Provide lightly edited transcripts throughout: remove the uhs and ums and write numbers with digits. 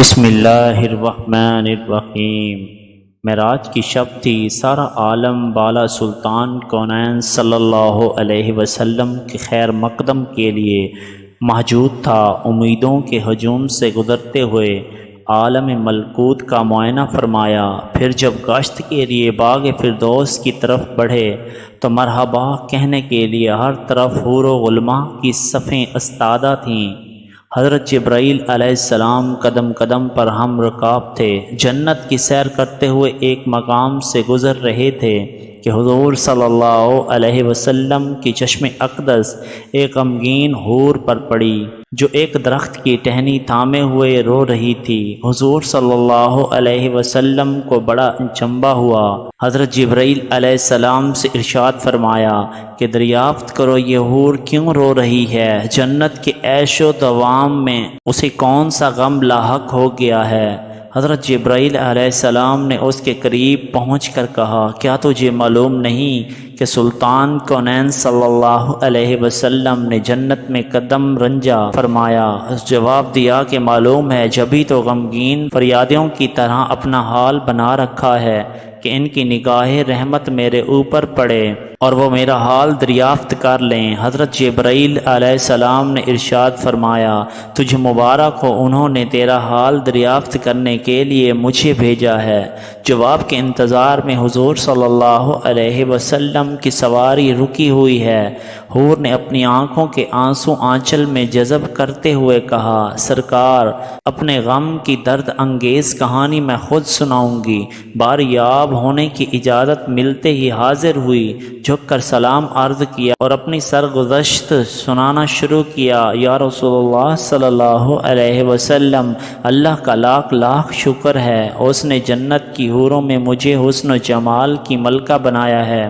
بسم اللہ الرحمن الرحیم۔ معراج کی شب تھی، سارا عالم بالا سلطان کونین صلی اللہ علیہ وسلم کے خیر مقدم کے لیے محجوب تھا۔ امیدوں کے ہجوم سے گزرتے ہوئے عالم ملکوت کا معائنہ فرمایا، پھر جب گشت کے لیے باغ فردوس کی طرف بڑھے تو مرحبا کہنے کے لیے ہر طرف حور و غلماں کی صفیں استادہ تھیں۔ حضرت جبرائیل علیہ السلام قدم قدم پر ہم رکاب تھے، جنت کی سیر کرتے ہوئے ایک مقام سے گزر رہے تھے کہ حضور صلی اللہ علیہ وسلم کی چشم اقدس ایک غمگین حور پر پڑی جو ایک درخت کی ٹہنی تھامے ہوئے رو رہی تھی۔ حضور صلی اللہ علیہ وسلم کو بڑا چنبا ہوا۔ حضرت جبرائیل علیہ السلام سے ارشاد فرمایا کہ دریافت کرو یہ حور کیوں رو رہی ہے، جنت کے عیش و دوام میں اسے کون سا غم لاحق ہو گیا ہے۔ حضرت جبرائیل علیہ السلام نے اس کے قریب پہنچ کر کہا، کیا تجھے معلوم نہیں کہ سلطان کونین صلی اللہ علیہ وسلم نے جنت میں قدم رنجا؟ فرمایا، جواب دیا کہ معلوم ہے، جبھی تو غمگین فریادیوں کی طرح اپنا حال بنا رکھا ہے کہ ان کی نگاہ رحمت میرے اوپر پڑے اور وہ میرا حال دریافت کر لیں۔ حضرت جبرائیل علیہ السلام نے ارشاد فرمایا، تجھے مبارک ہو، انہوں نے تیرا حال دریافت کرنے کے لیے مجھے بھیجا ہے۔ جواب کے انتظار میں حضور صلی اللہ علیہ وسلم کی سواری رکی ہوئی ہے۔ حور نے اپنی آنکھوں کے آنسو آنچل میں جذب کرتے ہوئے کہا، سرکار، اپنے غم کی درد انگیز کہانی میں خود سناؤں گی۔ باریاب ہونے کی اجازت ملتے ہی حاضر ہوئی، جھک کر سلام عرض کیا اور اپنی سرگزشت سنانا شروع کیا۔ یا رسول اللہ صلی اللہ علیہ وسلم، اللہ کا لاکھ لاکھ شکر ہے، اس نے جنت کی حوروں میں مجھے حسن و جمال کی ملکہ بنایا ہے۔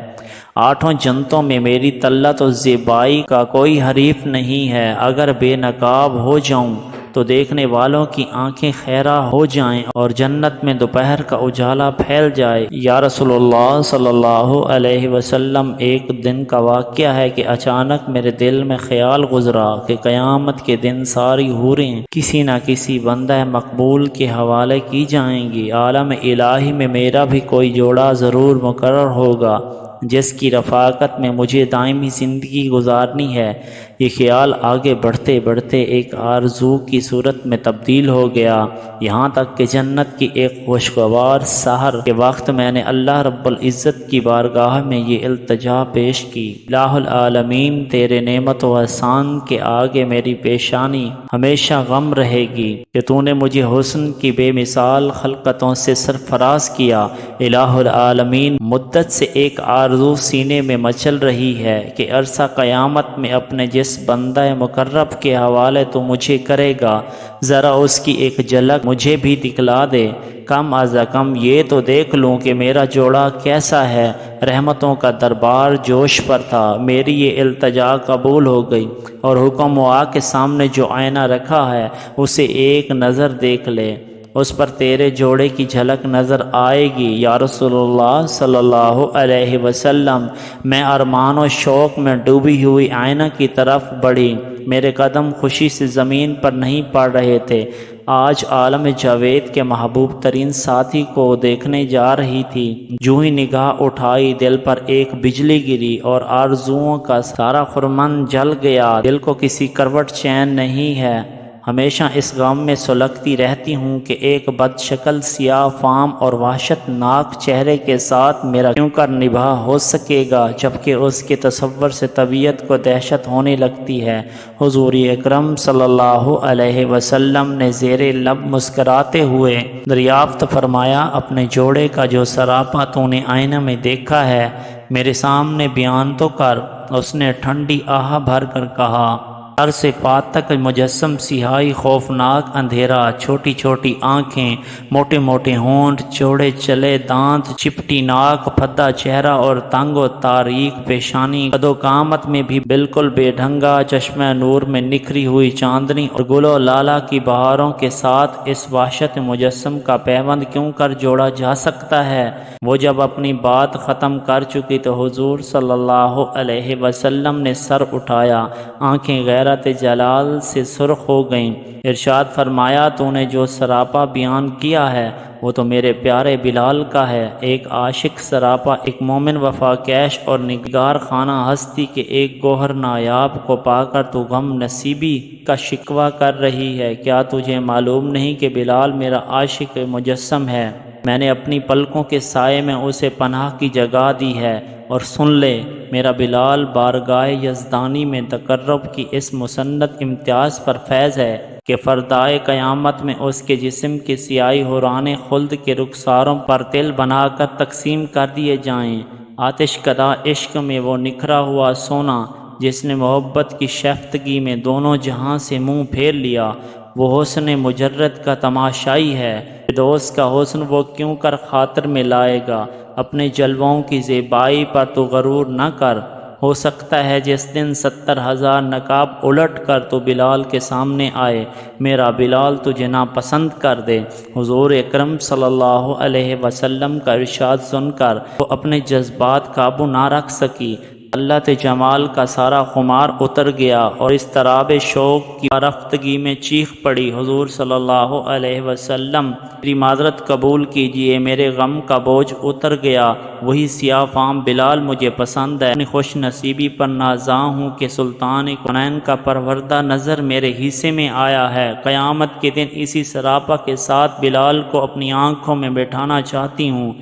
آٹھوں جنتوں میں میری طلت و زیبائی کا کوئی حریف نہیں ہے۔ اگر بے نقاب ہو جاؤں تو دیکھنے والوں کی آنکھیں خیرہ ہو جائیں اور جنت میں دوپہر کا اجالا پھیل جائے۔ یا رسول اللہ صلی اللہ علیہ وسلم، ایک دن کا واقعہ ہے کہ اچانک میرے دل میں خیال گزرا کہ قیامت کے دن ساری حوریں کسی نہ کسی بندہ مقبول کے حوالے کی جائیں گی۔ عالم الہی میں میرا بھی کوئی جوڑا ضرور مقرر ہوگا جس کی رفاقت میں مجھے دائمی زندگی گزارنی ہے۔ یہ خیال آگے بڑھتے بڑھتے ایک آرزو کی صورت میں تبدیل ہو گیا، یہاں تک کہ جنت کی ایک خوشگوار سحر کے وقت میں نے اللہ رب العزت کی بارگاہ میں یہ التجا پیش کی، الہ العالمین، تیرے نعمت و احسان کے آگے میری پیشانی ہمیشہ غم رہے گی کہ تو نے مجھے حسن کی بے مثال خلقتوں سے سرفراز کیا۔ الہ العالمین، مدت سے ایک آرزو سینے میں مچل رہی ہے کہ عرصہ قیامت میں اپنے جس بندہ مقرب کے حوالے تو مجھے کرے گا، ذرا اس کی ایک جھلک مجھے بھی دکھلا دے، کم از کم یہ تو دیکھ لوں کہ میرا جوڑا کیسا ہے۔ رحمتوں کا دربار جوش پر تھا، میری یہ التجا قبول ہو گئی اور حکم ہوا کہ سامنے جو آئینہ رکھا ہے اسے ایک نظر دیکھ لے، اس پر تیرے جوڑے کی جھلک نظر آئے گی۔ یا رسول اللہ صلی اللہ علیہ وسلم، میں ارمان و شوق میں ڈوبی ہوئی آئینہ کی طرف بڑھی، میرے قدم خوشی سے زمین پر نہیں پڑ رہے تھے۔ آج عالم جاوید کے محبوب ترین ساتھی کو دیکھنے جا رہی تھی، جو ہی نگاہ اٹھائی دل پر ایک بجلی گری اور آرزوؤں کا سارا خرمن جل گیا۔ دل کو کسی کروٹ چین نہیں ہے، ہمیشہ اس غم میں سلگتی رہتی ہوں کہ ایک بد شکل سیاہ فام اور وحشت ناک چہرے کے ساتھ میرا کیوں کر نباہ ہو سکے گا، جبکہ اس کے تصور سے طبیعت کو دہشت ہونے لگتی ہے۔ حضور اکرم صلی اللہ علیہ وسلم نے زیر لب مسکراتے ہوئے دریافت فرمایا، اپنے جوڑے کا جو سراپا تو نے آئینہ میں دیکھا ہے میرے سامنے بیان تو کر۔ اس نے ٹھنڈی آہ بھر کر کہا، سر سے پا تک مجسم سیاہی، خوفناک اندھیرا، چھوٹی چھوٹی آنکھیں، موٹے موٹے ہونٹ، چوڑے چلے دانت، چپٹی ناک، پھدا چہرہ اور تنگ و تاریک پیشانی، قد و قامت میں بھی بالکل بے ڈھنگا، چشمہ نور میں نکھری ہوئی چاندنی اور گل و لالا کی بہاروں کے ساتھ اس وحشت مجسم کا پیوند کیوں کر جوڑا جا سکتا ہے؟ وہ جب اپنی بات ختم کر چکی تو حضور صلی اللہ علیہ وسلم نے سر اٹھایا، آنکھیں غیر غیرت جلال سے سرخ ہو گئیں۔ ارشاد فرمایا تو نے جو سراپا بیان کیا ہے وہ تو میرے پیارے بلال کا ہے۔ ایک عاشق سراپا، ایک مومن وفا کیش اور نگار خانہ ہستی کے ایک گوہر نایاب کو پا کر تو غم نصیبی کا شکوہ کر رہی ہے۔ کیا تجھے معلوم نہیں کہ بلال میرا عاشق مجسم ہے؟ میں نے اپنی پلکوں کے سائے میں اسے پناہ کی جگہ دی ہے، اور سن لے میرا بلال بارگاہ یزدانی میں تقرب کی اس مسند امتیاز پر فیض ہے کہ فردائے قیامت میں اس کے جسم کی سیاہی حوران خلد کے رخساروں پر تل بنا کر تقسیم کر دیے جائیں۔ آتش کدہ عشق میں وہ نکھرا ہوا سونا جس نے محبت کی شیفتگی میں دونوں جہاں سے منہ پھیر لیا، وہ حسن مجرد کا تماشائی ہے۔ دوست کا حسن وہ کیوں کر خاطر میں لائے گا؟ اپنے جلووں کی زیبائی پر تو غرور نہ کر۔ ہو سکتا ہے جس دن 70,000 نقاب الٹ کر تو بلال کے سامنے آئے، میرا بلال تجھے ناپسند کر دے۔ حضور اکرم صلی اللہ علیہ وسلم کا ارشاد سن کر وہ اپنے جذبات قابو نہ رکھ سکی۔ اللہ تے جمال کا سارا خمار اتر گیا اور اس طراب شوق کی رفتگی میں چیخ پڑی، حضور صلی اللہ علیہ وسلم میری معذرت قبول کیجئے، میرے غم کا بوجھ اتر گیا۔ وہی سیاہ فام بلال مجھے پسند ہے۔ اپنی خوش نصیبی پر نازاں ہوں کہ سلطان کونین کا پروردہ نظر میرے حصے میں آیا ہے۔ قیامت کے دن اسی سراپا کے ساتھ بلال کو اپنی آنکھوں میں بٹھانا چاہتی ہوں۔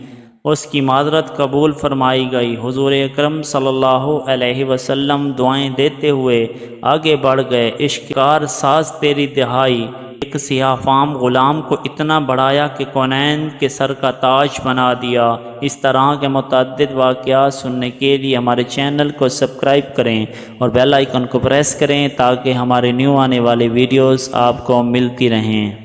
اس کی معذرت قبول فرمائی گئی۔ حضور اکرم صلی اللہ علیہ وسلم دعائیں دیتے ہوئے آگے بڑھ گئے۔ عشقار ساز تیری دہائی، ایک سیاہ فام غلام کو اتنا بڑھایا کہ کونین کے سر کا تاج بنا دیا۔ اس طرح کے متعدد واقعات سننے کے لیے ہمارے چینل کو سبسکرائب کریں اور بیل آئیکن کو پریس کریں تاکہ ہمارے نیو آنے والے ویڈیوز آپ کو ملتی رہیں۔